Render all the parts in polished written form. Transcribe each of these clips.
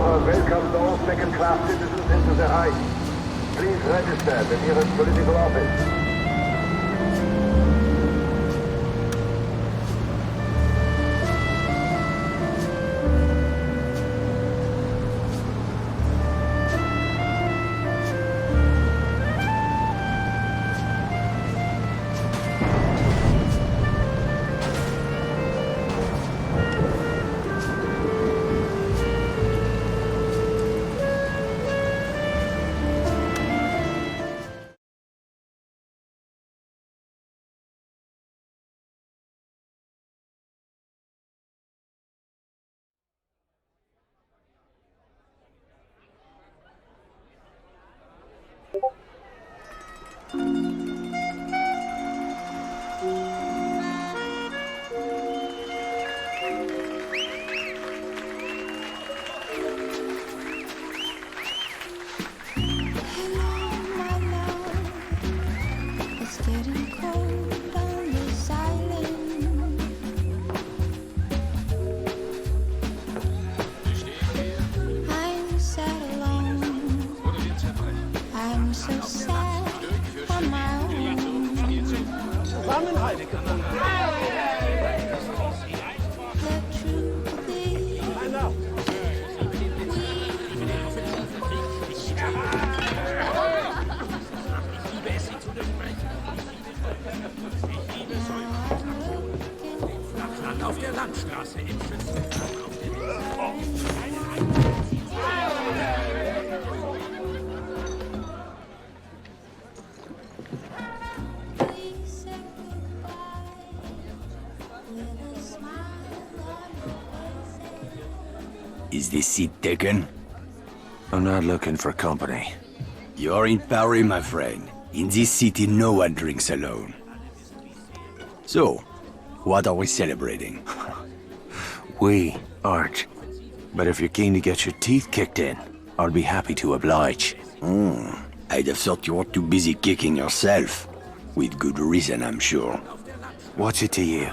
Consumer welcome no second-class citizens into the Reich. Please register at the nearest political office. Auf der Landstraße im Is this seat taken? I'm not looking for company. You're in Paris, my friend. In this city, no one drinks alone. So, what are we celebrating? We aren't. But if you're keen to get your teeth kicked in, I'll be happy to oblige. I'd have thought you were too busy kicking yourself. With good reason, I'm sure. What's it to you?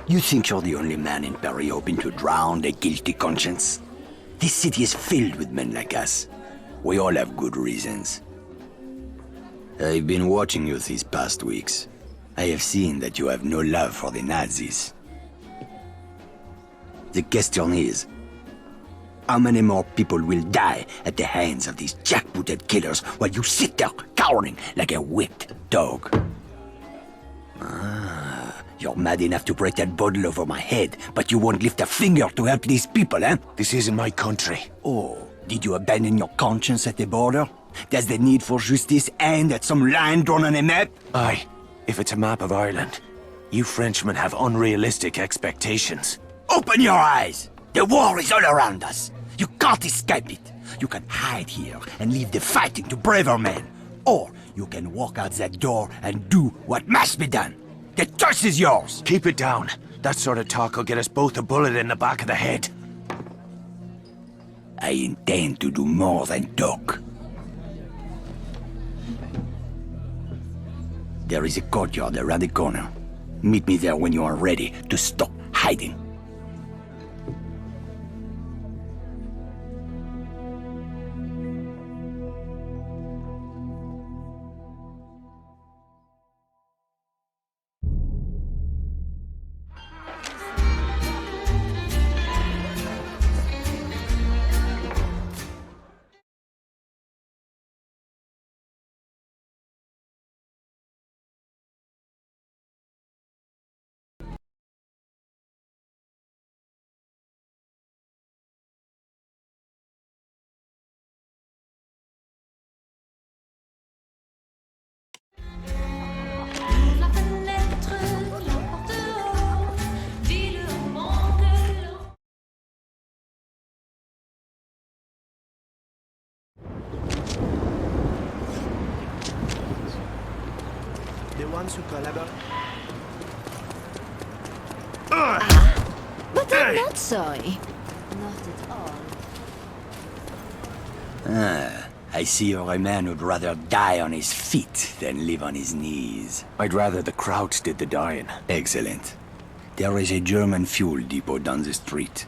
You think you're the only man in Paris hoping to drown a guilty conscience? This city is filled with men like us. We all have good reasons. I've been watching you these past weeks. I have seen that you have no love for the Nazis. The question is, how many more people will die at the hands of these jackbooted killers while you sit there cowering like a whipped dog? You're mad enough to break that bottle over my head, but you won't lift a finger to help these people, eh? This isn't my country. Oh, did you abandon your conscience at the border? Does the need for justice end at some line drawn on a map? Aye, if it's a map of Ireland. You Frenchmen have unrealistic expectations. Open your eyes! The war is all around us. You can't escape it. You can hide here and leave the fighting to braver men. Or you can walk out that door and do what must be done. The choice is yours! Keep it down. That sort of talk will get us both a bullet in the back of the head. I intend to do more than talk. There is a courtyard around the corner. Meet me there when you are ready to stop hiding. The ones who collaborate. But I'm not sorry. Not at all. I see you're a man who'd rather die on his feet than live on his knees. I'd rather the Krauts did the dying. Excellent. There is a German fuel depot down the street.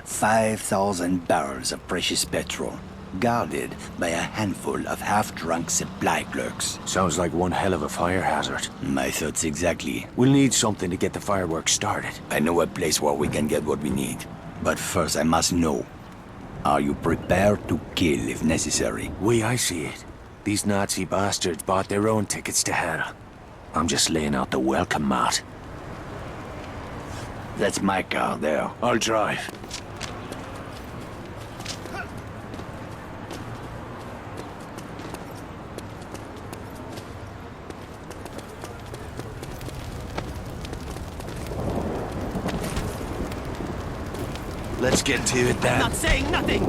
5,000 barrels of precious petrol, guarded by a handful of half-drunk supply clerks. Sounds like one hell of a fire hazard. My thoughts exactly. We'll need something to get the fireworks started. I know a place where we can get what we need. But first I must know, are you prepared to kill if necessary? I see it. These Nazi bastards bought their own tickets to hell. I'm just laying out the welcome mat. That's my car there. I'll drive. Let's get to it then. Not saying nothing.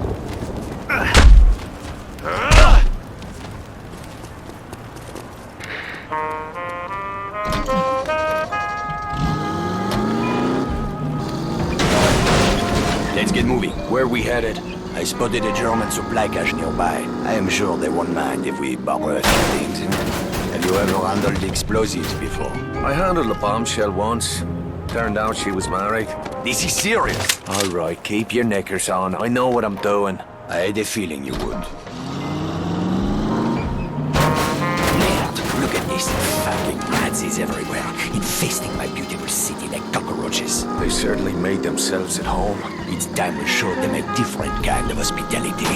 Let's get moving. Where are we headed? I spotted a German supply cache nearby. I am sure they won't mind if we borrow a few things. Have you ever handled explosives before? I handled a bombshell once. Turned out she was married. This is serious. All right, keep your knickers on. I know what I'm doing. I had a feeling you would. Merde, look at these fucking Nazis everywhere, infesting my beautiful city like cockroaches. They certainly made themselves at home. It's time we showed them a different kind of hospitality.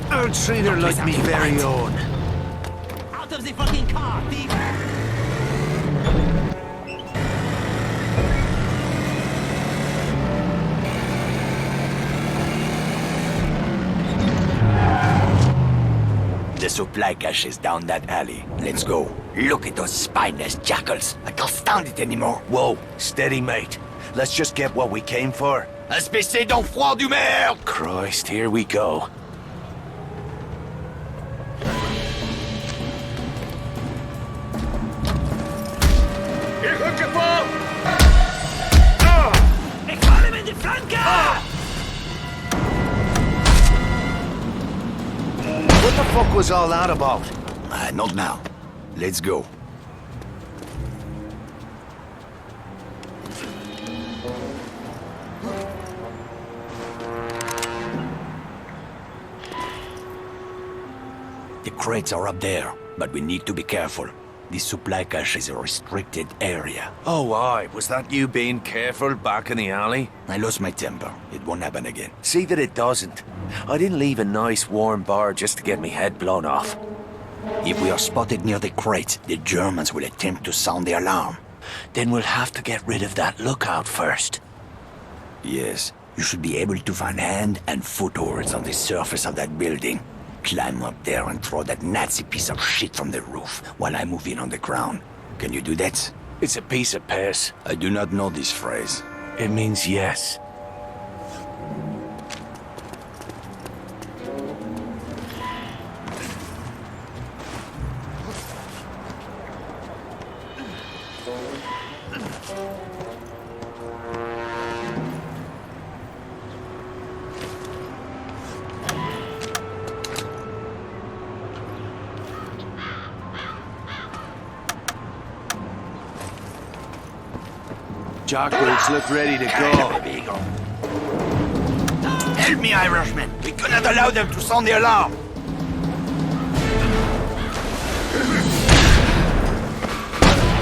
Don't treat her like me very own. Out of the fucking car, thief! The supply cache is down that alley. Let's go. Look at those spineless jackals. I can't stand it anymore. Whoa, steady, mate. Let's just get what we came for. Espèce d'enfant du merde! Christ, here we go. Ich falle ihm in die Flanke! What the fuck was all that about? Not now. Let's go. The crates are up there, but we need to be careful. This supply cache is a restricted area. Oh, aye. Was that you being careful back in the alley? I lost my temper. It won't happen again. See that it doesn't. I didn't leave a nice warm bar just to get me head blown off. If we are spotted near the crates, the Germans will attempt to sound the alarm. Then we'll have to get rid of that lookout first. Yes, you should be able to find hand and footholds on the surface of that building. Climb up there and throw that Nazi piece of shit from the roof while I move in on the ground. Can you do that? It's a piece of piss. I do not know this phrase. It means yes. Jackbirds look ready to go. Help me, Irishman! We cannot allow them to sound the alarm!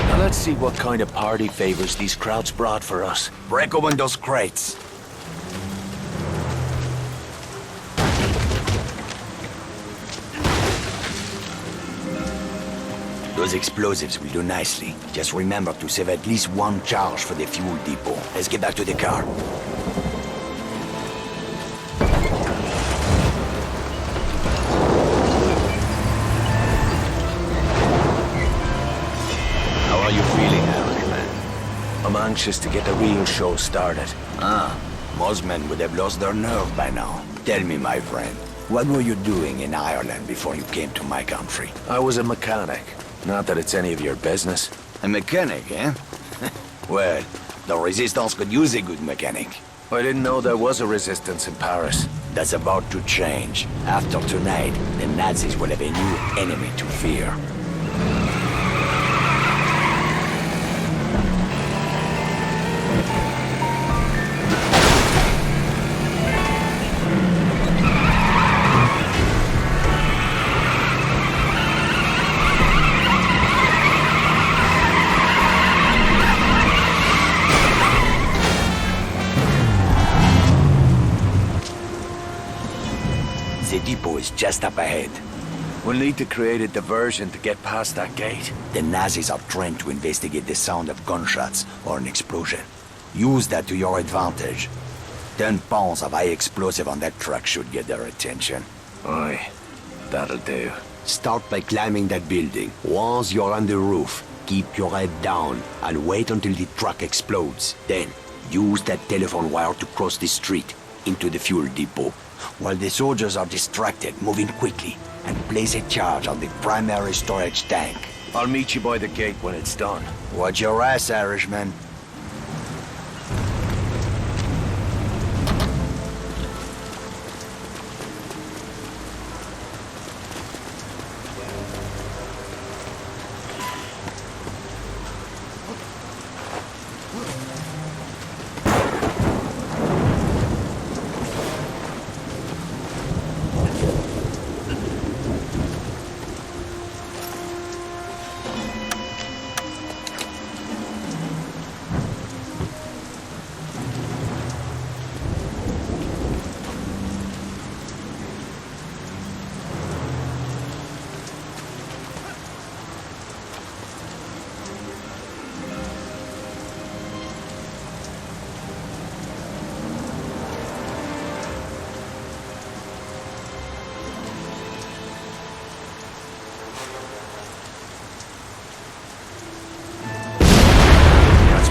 Now let's see what kind of party favors these crowds brought for us. Break open those crates. Those explosives will do nicely. Just remember to save at least one charge for the fuel depot. Let's get back to the car. How are you feeling, Irishman? I'm anxious to get the real show started. Most men would have lost their nerve by now. Tell me, my friend, what were you doing in Ireland before you came to my country? I was a mechanic. Not that it's any of your business. A mechanic, eh? Well, the Resistance could use a good mechanic. I didn't know there was a resistance in Paris. That's about to change. After tonight, the Nazis will have a new enemy to fear. The depot is just up ahead. We'll need to create a diversion to get past that gate. The Nazis are trained to investigate the sound of gunshots or an explosion. Use that to your advantage. 10 pounds of high explosive on that truck should get their attention. Aye, that'll do. Start by climbing that building. Once you're on the roof, keep your head down and wait until the truck explodes. Then, use that telephone wire to cross the street into the fuel depot. While the soldiers are distracted, move in quickly and place a charge on the primary storage tank. I'll meet you by the gate when it's done. Watch your ass, Irishman.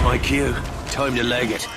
My cue. Time to leg it.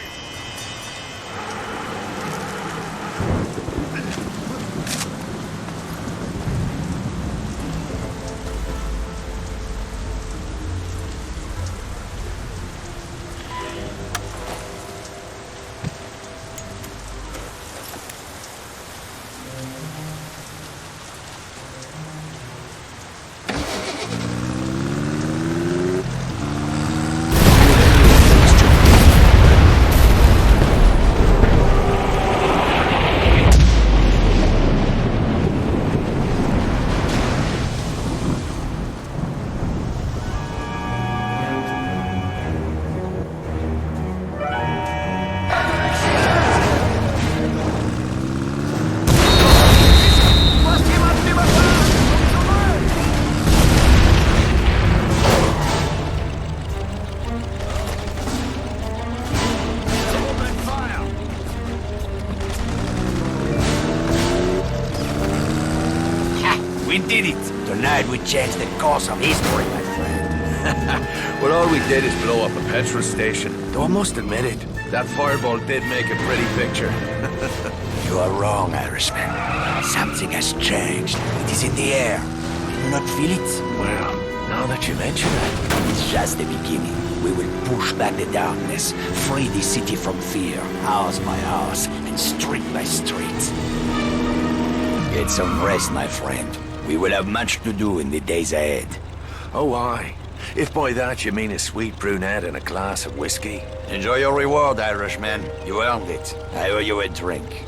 We did it! Tonight we changed the course of history, my friend. Well, all we did is blow up a petrol station. Though I must admit it, that fireball did make a pretty picture. You are wrong, Irishman. Something has changed. It is in the air. Do you not feel it? Well, now that you mention it. It's just the beginning. We will push back the darkness, free the city from fear, house by house, and street by street. Get some rest, my friend. We will have much to do in the days ahead. Oh, aye. If by that you mean a sweet brunette and a glass of whiskey. Enjoy your reward, Irishman. You earned it. I owe you a drink.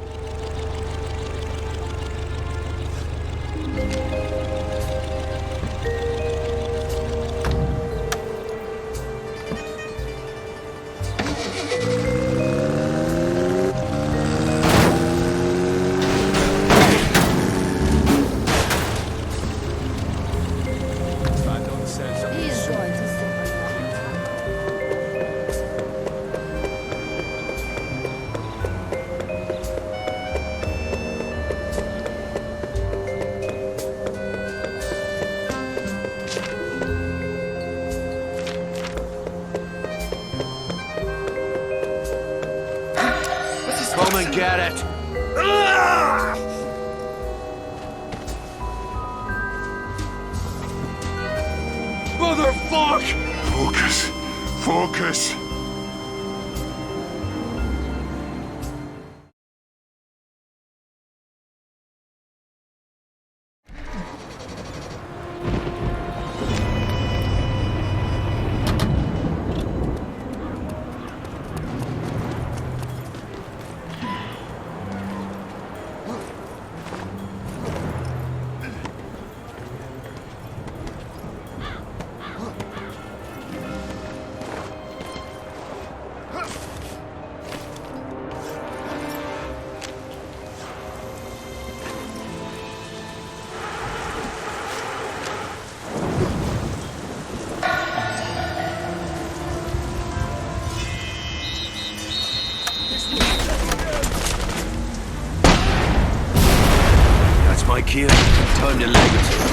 Get it! Motherfuck! Focus. Focus. That's my cue. Time to leg it.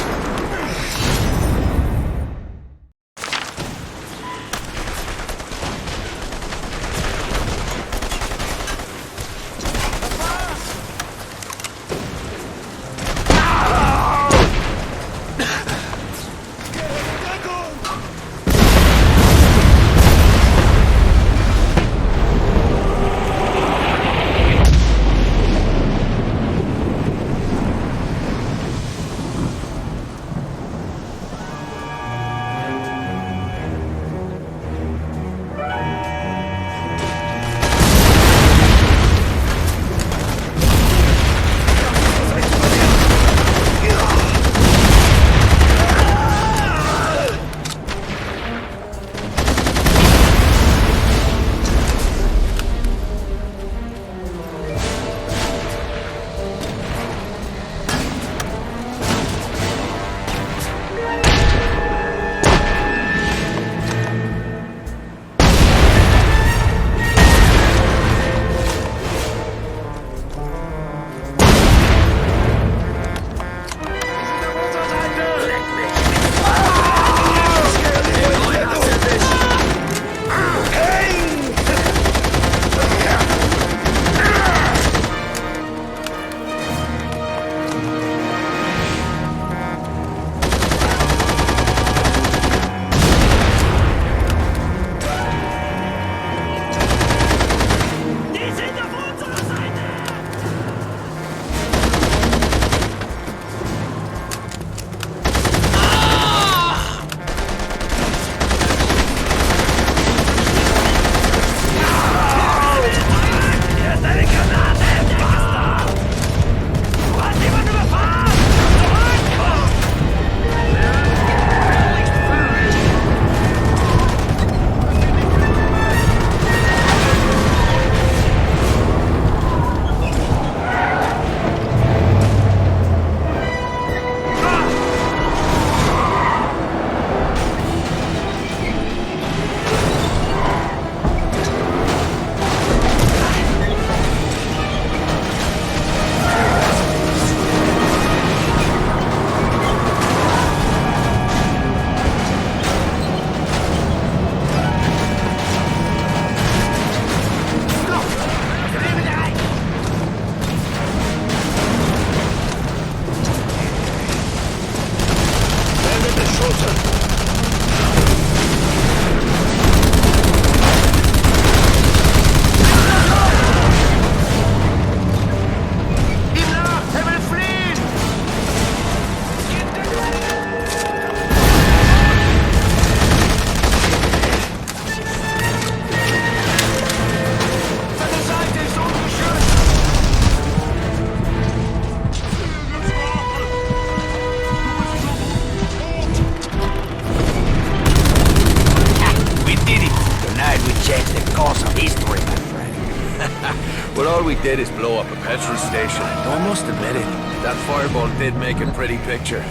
But all we did is blow up a petrol station. Though I must admit it, that fireball did make a pretty picture.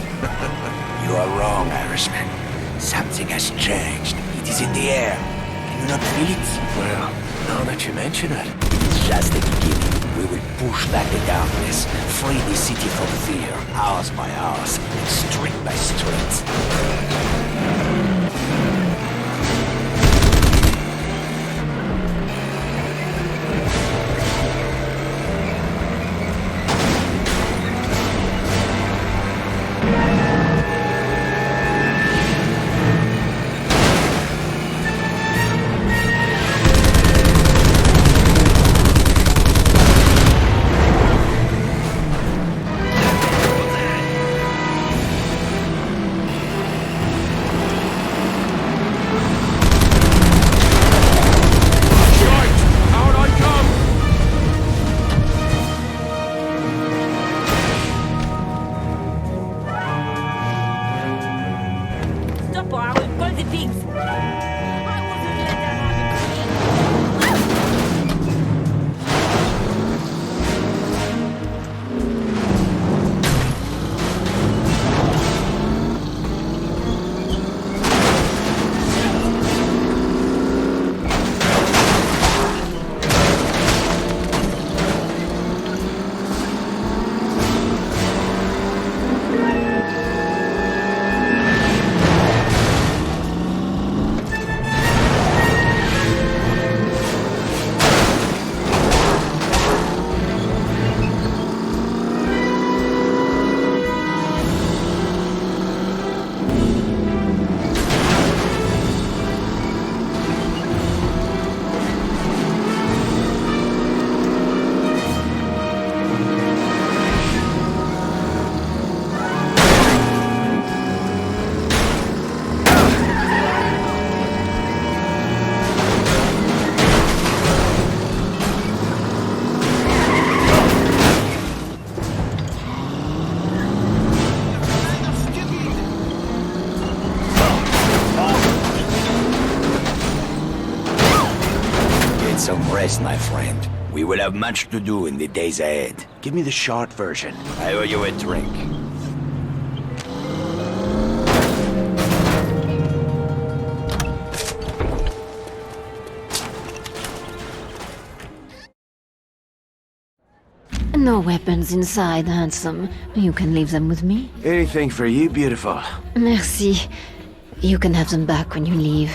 You are wrong, Irishman. Something has changed. It is in the air. Can you not feel it? Well, now that you mention it. It's just the beginning. We will push back the darkness, free the city from fear, house by house, street by street. Rest, my friend. We will have much to do in the days ahead. Give me the short version. I owe you a drink. No weapons inside, handsome. You can leave them with me. Anything for you, beautiful. Merci. You can have them back when you leave.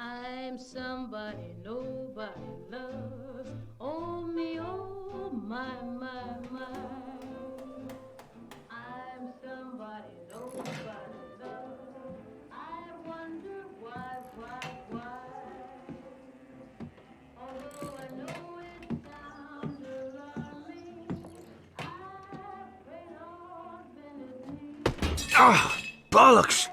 I'm somebody nobody loves. Oh me, oh my, my, my. I'm somebody nobody loves. I wonder why. Although I know it sounds alarming, I pray Lord bend his knee. Ah, bollocks!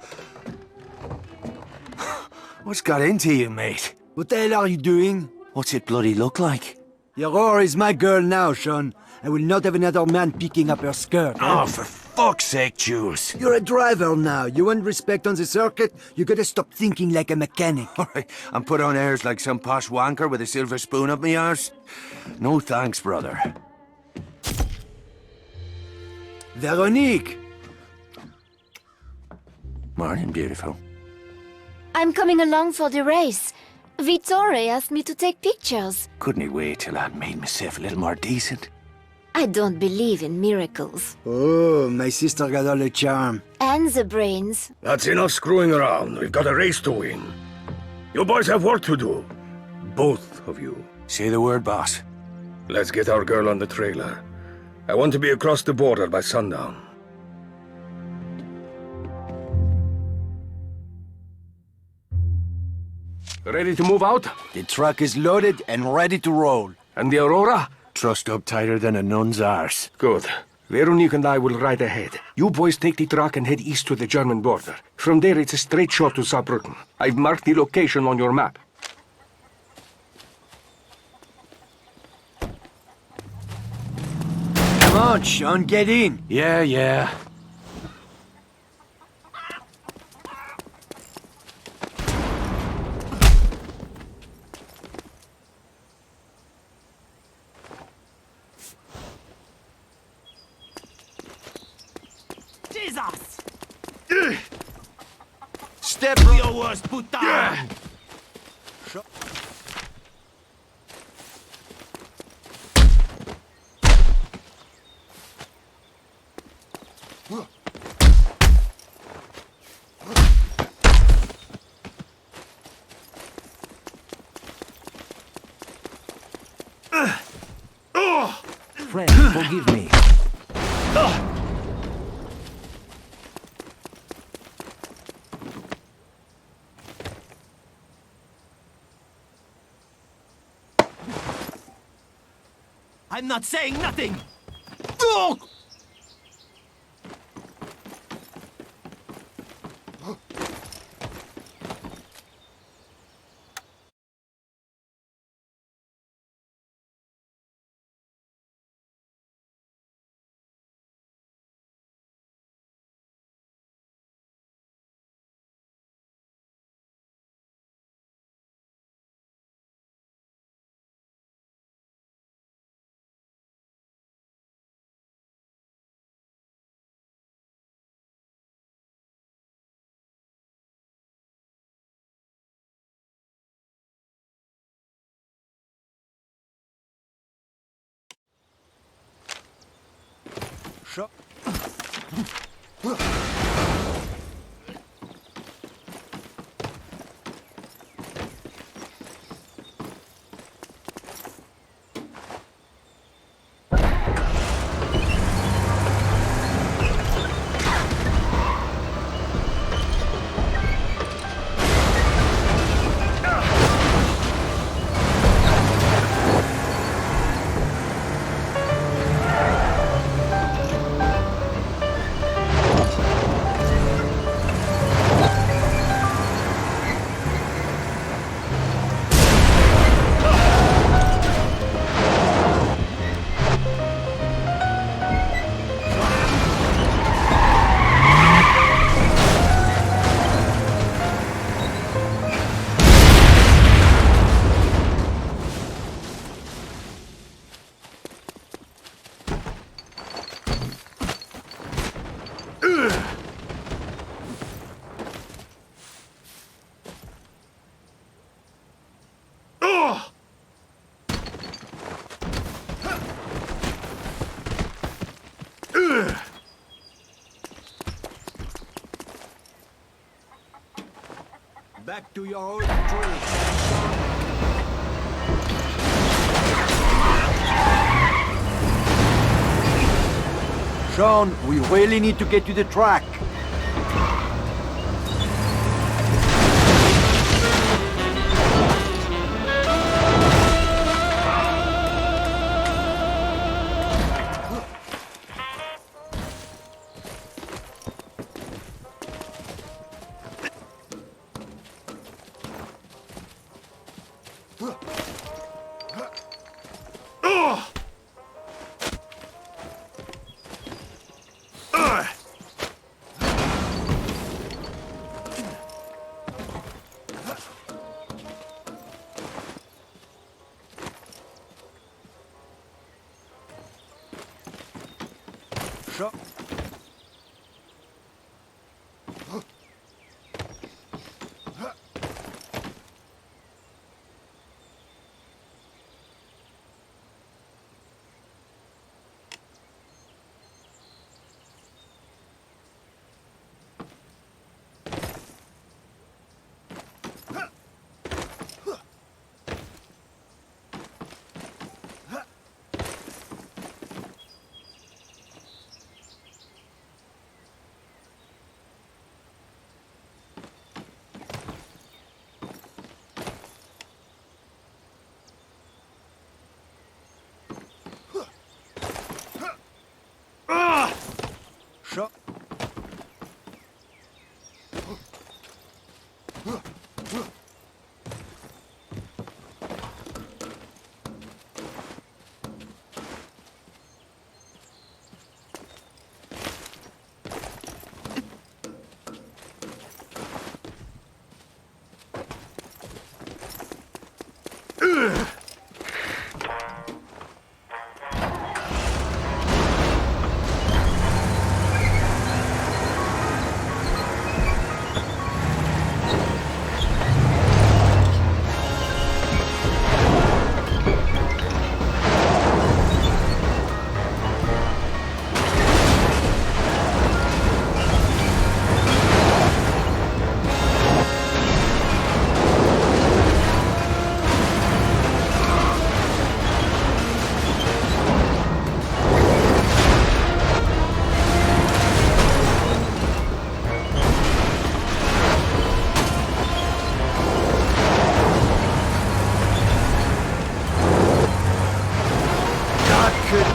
What's got into you, mate? What the hell are you doing? What's it bloody look like? Your whore is my girl now, Sean. I will not have another man picking up her skirt. Oh, for fuck's sake, Jules. You're a driver now. You want respect on the circuit? You gotta stop thinking like a mechanic. All right, I'm put on airs like some posh wanker with a silver spoon up me arse. No thanks, brother. Veronique! Morning, beautiful. I'm coming along for the race. Vittore asked me to take pictures. Couldn't he wait till I made myself a little more decent? I don't believe in miracles. Oh, my sister got all the charm. And the brains. That's enough screwing around. We've got a race to win. You boys have work to do. Both of you. Say the word, boss. Let's get our girl on the trailer. I want to be across the border by sundown. Ready to move out? The truck is loaded and ready to roll. And the Aurora? Trussed up tighter than a nun's arse. Good. Veronique and I will ride ahead. You boys take the truck and head east to the German border. From there, it's a straight shot to Saarbrücken. I've marked the location on your map. Come on, Sean, get in. Yeah. Jesus! Step Do your worst, putain! Friend, forgive me. I'm not saying nothing! Back to your old tree. Sean, we really need to get to the track.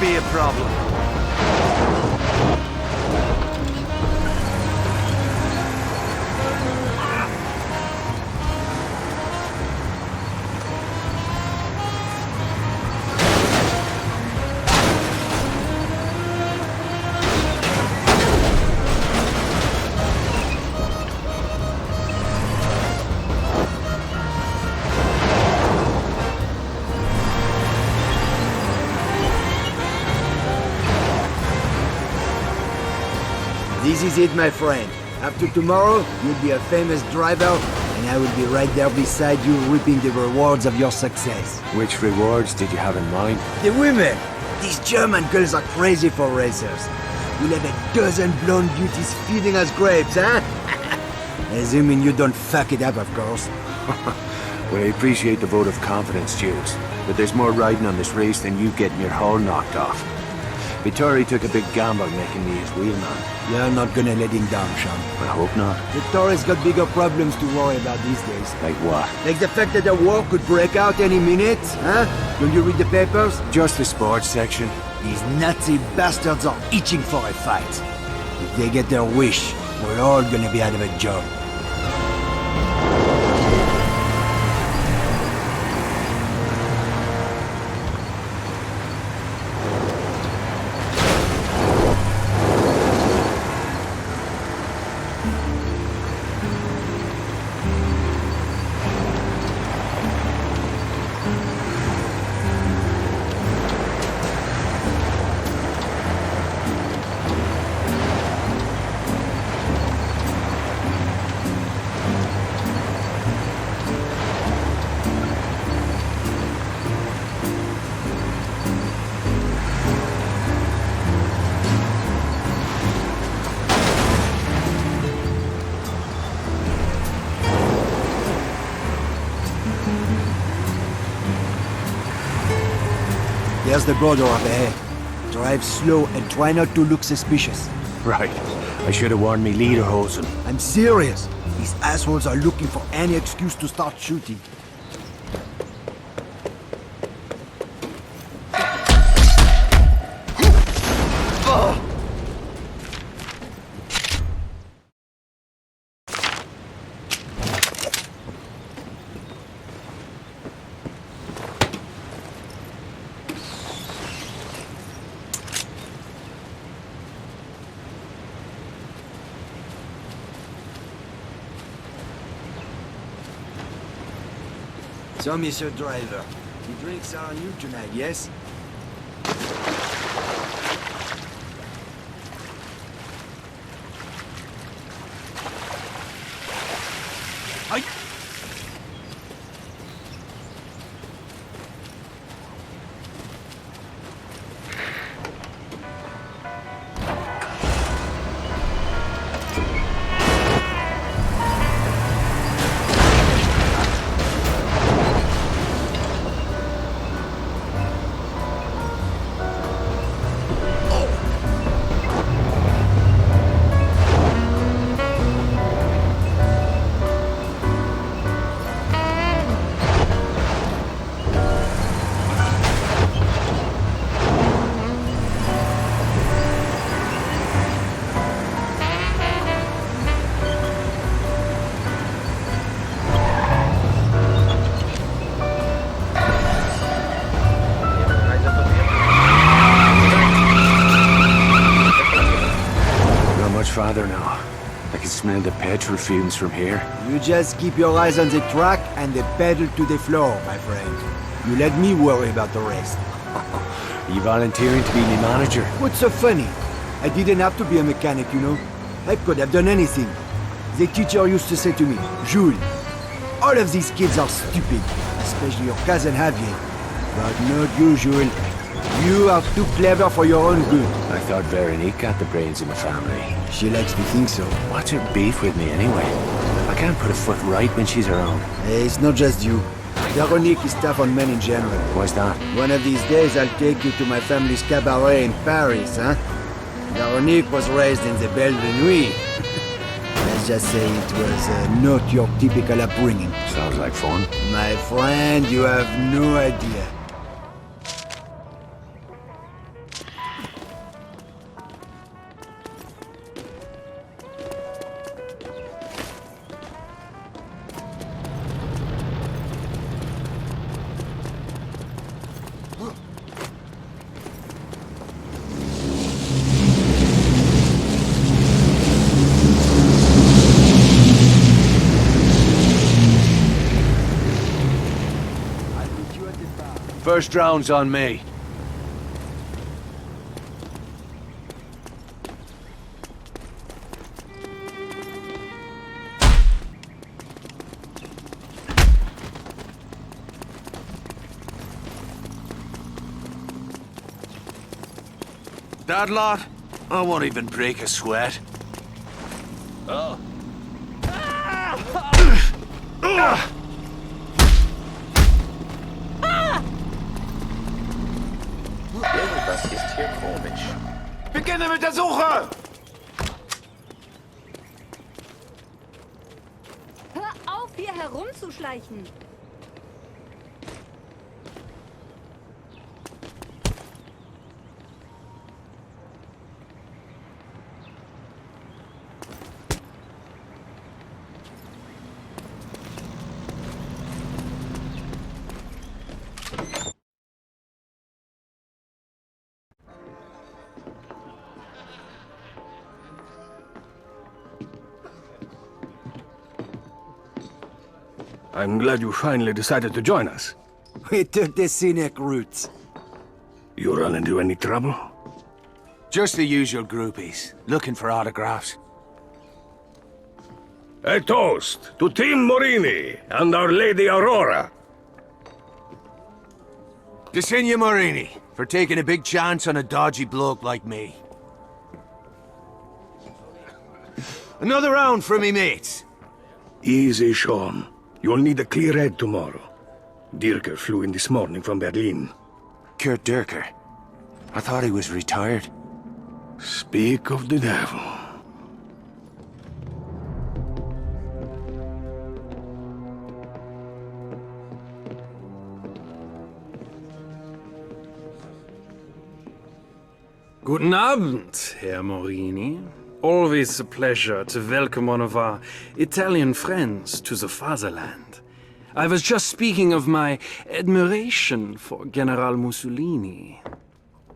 Be a problem. This is it, my friend. After tomorrow, you'll be a famous driver, and I will be right there beside you, reaping the rewards of your success. Which rewards did you have in mind? The women! These German girls are crazy for racers. we'll have a dozen blonde beauties feeding us grapes, huh? Assuming you don't fuck it up, of course. Well, I appreciate the vote of confidence, Jules, but there's more riding on this race than you getting your hull knocked off. Vittori took a big gamble making me his wheelman. You're not gonna let him down, Sean. I hope not. Vittori's got bigger problems to worry about these days. Like what? Like the fact that the war could break out any minute, huh? Don't you read the papers? Just the sports section. These Nazi bastards are itching for a fight. If they get their wish, we're all gonna be out of a job. There's the border up ahead. Drive slow and try not to look suspicious. Right. I should have warned me lederhosen. I'm serious. These assholes are looking for any excuse to start shooting. So, Monsieur Driver, the drinks are on you tonight, yes? Farther now. I can smell the petrol fumes from here. You just keep your eyes on the track and the pedal to the floor, my friend. You let me worry about the rest. Are you volunteering to be my manager? What's so funny? I didn't have to be a mechanic, you know? I could have done anything. The teacher used to say to me, Jules, all of these kids are stupid, especially your cousin Javier. But not you, Jules. You are too clever for your own good. I thought Veronique got the brains in the family. She likes to think so. What's her beef with me anyway? I can't put a foot right when she's around. Hey, it's not just you. Veronique is tough on men in general. Why's that? One of these days I'll take you to my family's cabaret in Paris, huh? Veronique was raised in the Belle de Nuit. Let's just say it was not your typical upbringing. Sounds like fun. My friend, you have no idea. First round's on me. That lot? I won't even break a sweat. Irgendwas ist hier komisch. Beginne mit der Suche! Hör auf, hier herumzuschleichen! I'm glad you finally decided to join us. We took the scenic route. You run into any trouble? Just the usual groupies, looking for autographs. A toast to Team Morini and Our Lady Aurora. To Signor Morini, for taking a big chance on a dodgy bloke like me. Another round for me mates. Easy, Sean. You'll need a clear head tomorrow. Dirker flew in this morning from Berlin. Kurt Dirker? I thought he was retired. Speak of the devil. Guten Abend, Herr Morini. Always a pleasure to welcome one of our Italian friends to the fatherland. I was just speaking of my admiration for General Mussolini.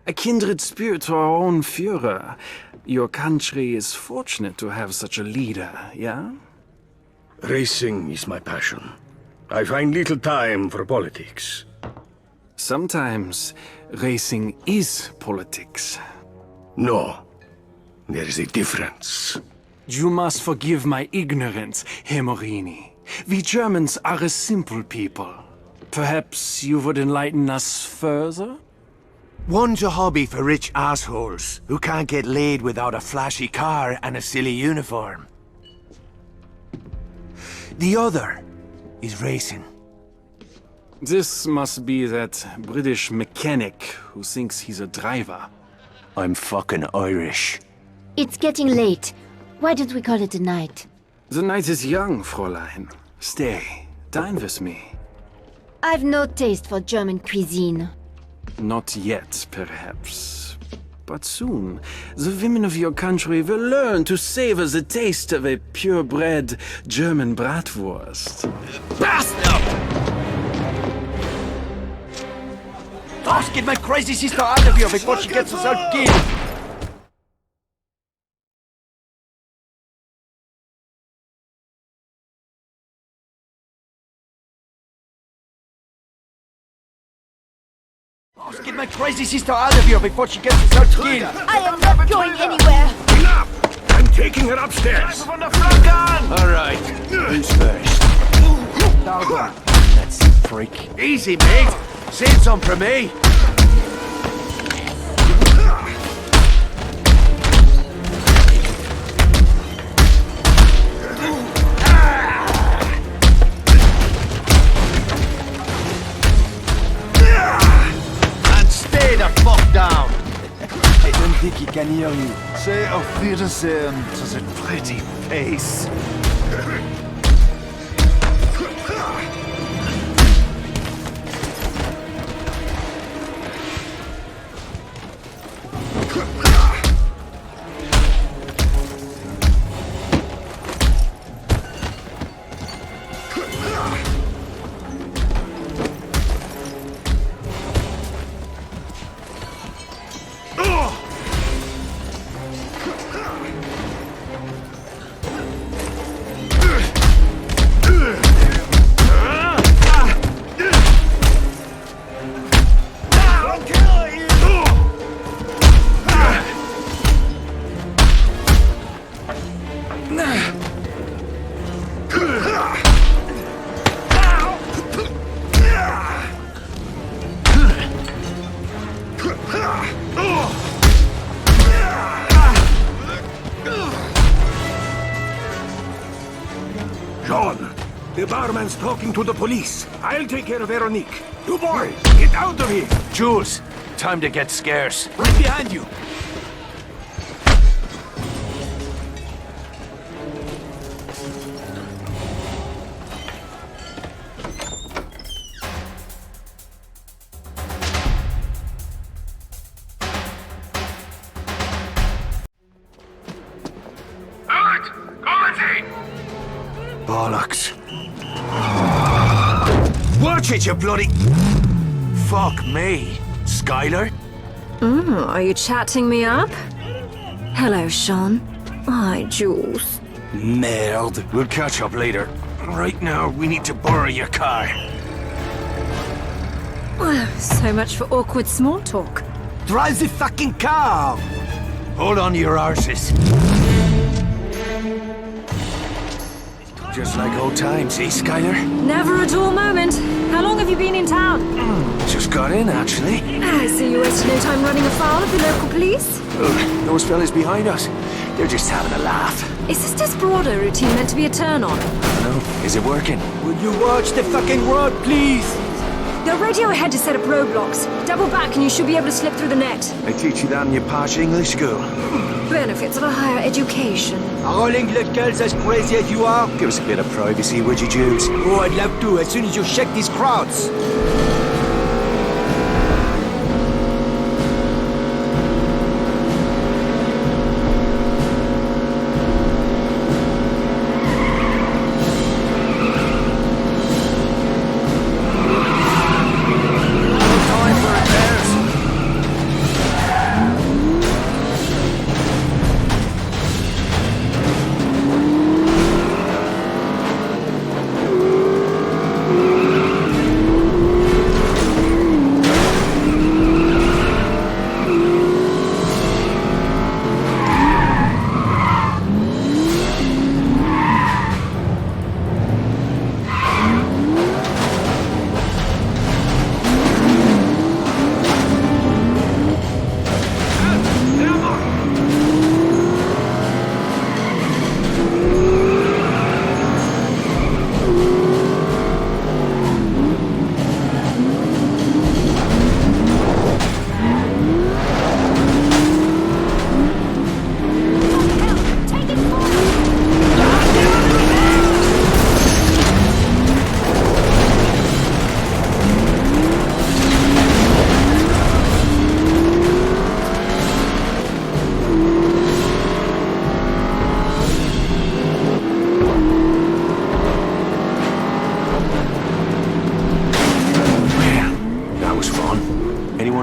A kindred spirit to our own Führer. Your country is fortunate to have such a leader, yeah? Racing is my passion. I find little time for politics. Sometimes racing is politics. No. There is a difference. You must forgive my ignorance, Herr Morini. We Germans are a simple people. Perhaps you would enlighten us further? One's a hobby for rich assholes who can't get laid without a flashy car and a silly uniform. The other is racing. This must be that British mechanic who thinks he's a driver. I'm fucking Irish. It's getting late. Why don't we call it a night? The night is young, Fräulein. Stay, dine with me. I've no taste for German cuisine. Not yet, perhaps. But soon, the women of your country will learn to savor the taste of a purebred German bratwurst. Bastard! Gosh, get my crazy sister out of here before she gets herself killed! Get my crazy sister out of here before she gets herself killed! I am not going anywhere! Enough! I'm taking her upstairs! From the front! All right, who's first? Doggone. That's the freak. Easy, mate. Save some for me. And stay the fuck down! I don't think he can hear you. Say auf Wiedersehen to the pretty face. Jean, the barman's talking to the police. I'll take care of Veronique. You boys, get out of here! Jules, time to get scarce. Right behind you. Bollocks. Watch it, you bloody... Fuck me. Skylar? Are you chatting me up? Hello, Sean. Hi, Jules. Merde. We'll catch up later. Right now, we need to borrow your car. So much for awkward small talk. Drive the fucking car! Hold on to your arses. Just like old times, eh, Skylar? Never a dull moment. How long have you been in town? Just got in, actually. I see you wasted no time running afoul of the local police. Ugh, those fellas behind us, they're just having a laugh. Is this desperado routine meant to be a turn-on? No, is it working? Will you watch the fucking road, please? They'll radio ahead to set up roadblocks. Double back and you should be able to slip through the net. They teach you that in your posh English school. Benefits of a higher education. Are all English girls as crazy as you are? Give us a bit of privacy, would you, Jules? Oh, I'd love to, as soon as you shake these crowds.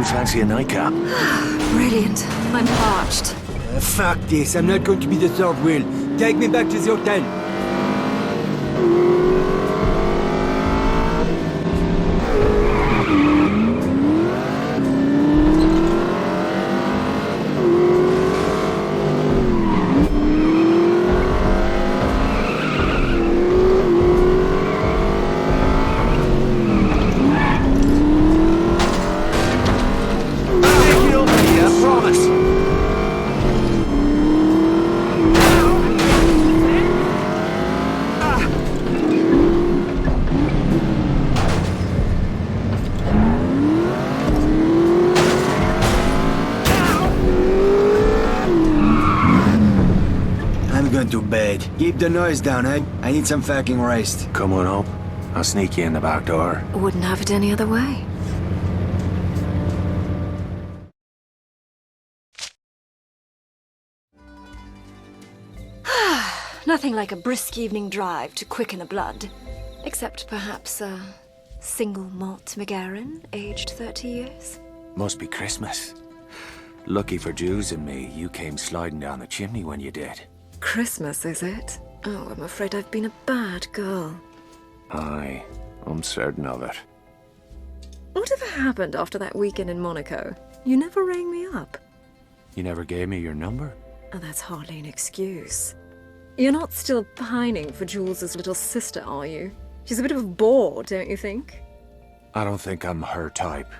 Fancy a nightcap? Brilliant. I'm parched. Fuck this, I'm not going to be the third wheel. Take me back to the hotel. To bed. Keep the noise down, eh? I need some fucking rest. Come on up. I'll sneak you in the back door. Wouldn't have it any other way. Nothing like a brisk evening drive to quicken the blood. Except perhaps a single malt McGarren, aged 30 years. Must be Christmas. Lucky for Jules and me, you came sliding down the chimney when you did. Christmas, is it? Oh, I'm afraid I've been a bad girl. Aye, I'm certain of it. Whatever happened after that weekend in Monaco? You never rang me up. You never gave me your number? Oh, that's hardly an excuse. You're not still pining for Jules's little sister, are you? She's a bit of a bore, don't you think? I don't think I'm her type.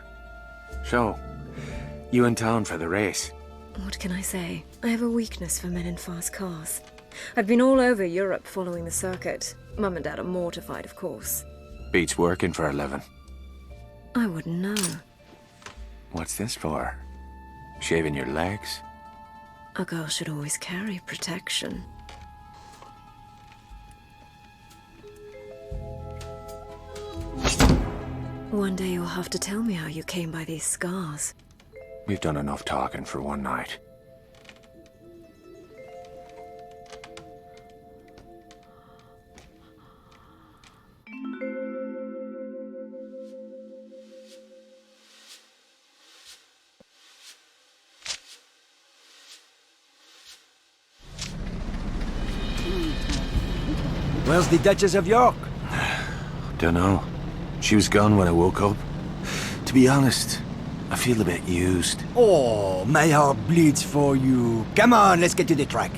So, you in town for the race? What can I say? I have a weakness for men in fast cars. I've been all over Europe following the circuit. Mum and Dad are mortified, of course. Beats working for a living. I wouldn't know. What's this for? Shaving your legs? A girl should always carry protection. One day you'll have to tell me how you came by these scars. We've done enough talking for one night. Where's the Duchess of York? Dunno. She was gone when I woke up. To be honest, I feel a bit used. Oh, my heart bleeds for you. Come on, let's get to the track.